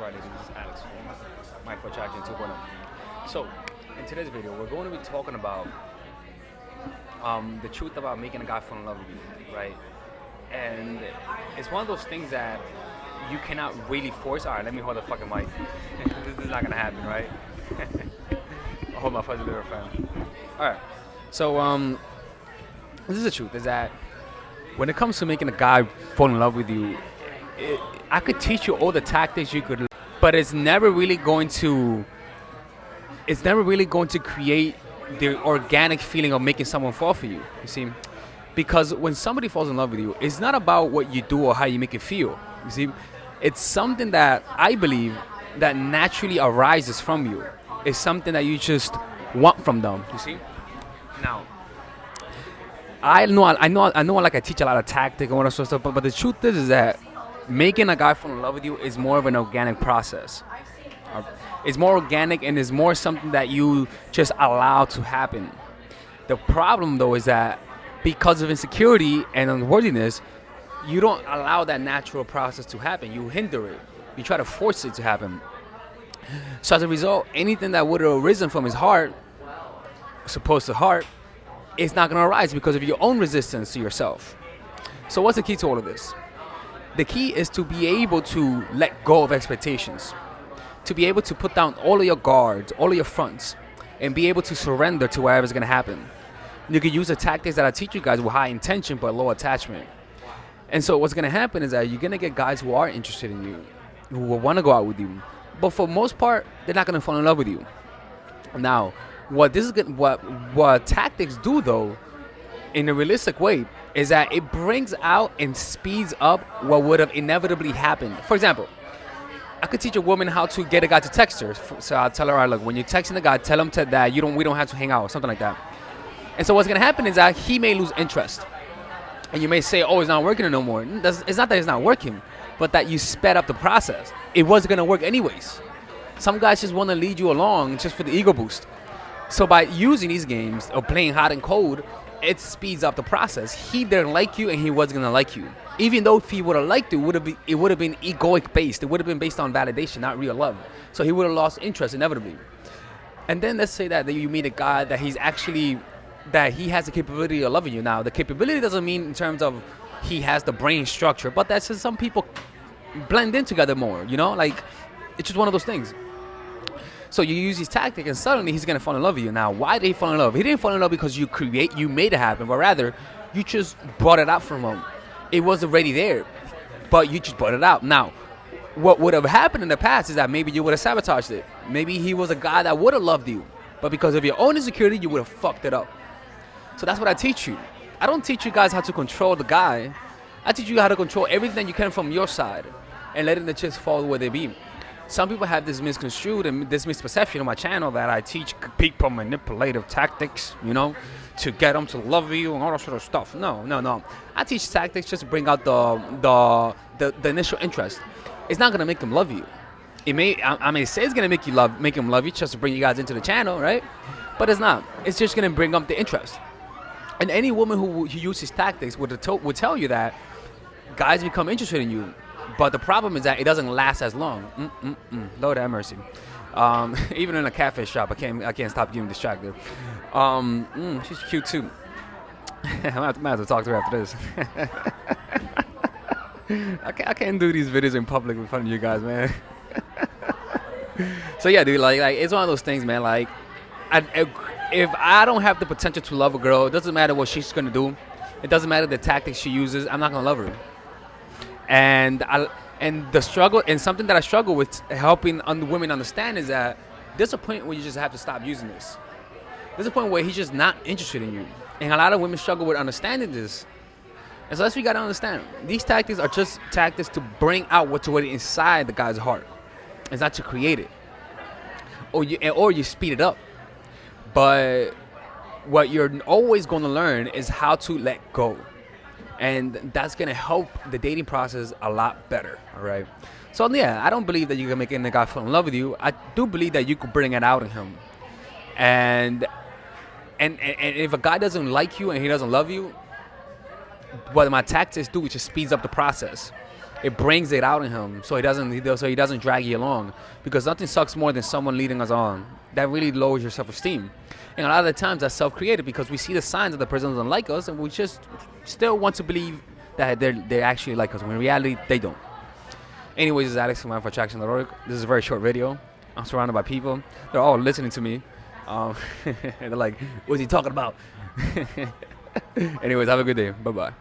Alright, this is Alex from Mindful Attraction 2.0. So, in today's video, we're going to be talking about the truth about making a guy fall in love with you, right? And it's one of those things that you cannot really force. Alright, let me hold the fucking mic. This is not gonna happen, right? I'll hold my fuzzy little friend. Alright, so this is the truth, is that when it comes to making a guy fall in love with you, I could teach you all the tactics you could, but it's never really going to create the organic feeling of making someone fall for you. You see, because when somebody falls in love with you, it's not about what you do or how you make it feel. You see, it's something that I believe that naturally arises from you. It's something that you just want from them. You see, now. I know. Like I teach a lot of tactic and all that sort of stuff, but the truth is that making a guy fall in love with you is more of an organic process. It's more organic and is more something that you just allow to happen. The problem, though, is that because of insecurity and unworthiness, you don't allow that natural process to happen. You hinder it. You try to force it to happen. So as a result, anything that would have arisen from his heart, supposed to heart, it's not going to arise because of your own resistance to yourself. So what's the key to all of this? The key is to be able to let go of expectations, to be able to put down all of your guards, all of your fronts, and be able to surrender to whatever's going to happen. You can use the tactics that I teach you guys with high intention but low attachment. And so what's going to happen is that you're going to get guys who are interested in you, who will want to go out with you, but for most part, they're not going to fall in love with you. Now, what tactics do, though, in a realistic way, is that it brings out and speeds up what would have inevitably happened. For example, I could teach a woman how to get a guy to text her. So I'll tell her, all right, look, when you're texting a guy, tell him that we don't have to hang out or something like that. And so what's gonna happen is that he may lose interest, and you may say, oh, it's not working no more. It's not that it's not working, but that you sped up the process. It wasn't gonna work anyways. Some guys just want to lead you along just for the ego boost. So by using these games or playing hot and cold, it speeds up the process. He didn't like you and he wasn't gonna like you. Even though if he would have liked you, it would have been egoic based. It would have been based on validation, not real love. So he would have lost interest inevitably. And then let's say that you meet a guy that he has the capability of loving you. Now, the capability doesn't mean in terms of he has the brain structure, but that's just some people blend in together more, like it's just one of those things. So you use these tactics and suddenly he's going to fall in love with you. Now, why did he fall in love? He didn't fall in love because you made it happen, but rather you just brought it out from him. It was already there, but you just brought it out. Now, what would have happened in the past is that maybe you would have sabotaged it. Maybe he was a guy that would have loved you, but because of your own insecurity, you would have fucked it up. So that's what I teach you. I don't teach you guys how to control the guy. I teach you how to control everything that you can from your side and letting the chicks fall where they be. Some people have this misconstrued and this misperception on my channel that I teach people manipulative tactics, to get them to love you and all that sort of stuff. No. I teach tactics just to bring out the initial interest. It's not gonna make them love you. It may, I may say it's gonna make them love you just to bring you guys into the channel, right? But it's not. It's just gonna bring up the interest. And any woman who uses tactics would tell you that guys become interested in you. But the problem is that it doesn't last as long. Lord have mercy. Even in a catfish shop, I can't stop getting distracted. She's cute too. I might have to talk to her after this. I can't do these videos in public in front of you guys, man. So yeah, dude, like it's one of those things, man. Like, if I don't have the potential to love a girl, it doesn't matter what she's gonna do. It doesn't matter the tactics she uses. I'm not gonna love her. And the struggle, and something that I struggle with helping women understand, is that there's a point where you just have to stop using this. There's a point where he's just not interested in you. And a lot of women struggle with understanding this. And so that's what you got to understand. These tactics are just tactics to bring out what's already inside the guy's heart. It's not to create it. Or you speed it up. But what you're always going to learn is how to let go. And that's going to help the dating process a lot better, all right? So, yeah, I don't believe that you can make a guy fall in love with you. I do believe that you could bring it out in him. And if a guy doesn't like you and he doesn't love you, what my tactics do is just speeds up the process. it brings it out in him, so he doesn't drag you along. Because nothing sucks more than someone leading us on. That really lowers your self-esteem. And a lot of the times that's self-created because we see the signs that the person doesn't like us, and we just still want to believe that they actually like us, when in reality they don't. Anyways, this is Alex from mindforattraction.org. This is a very short video. I'm surrounded by people. They're all listening to me. They're like, what's he talking about? Anyways, have a good day. Bye-bye.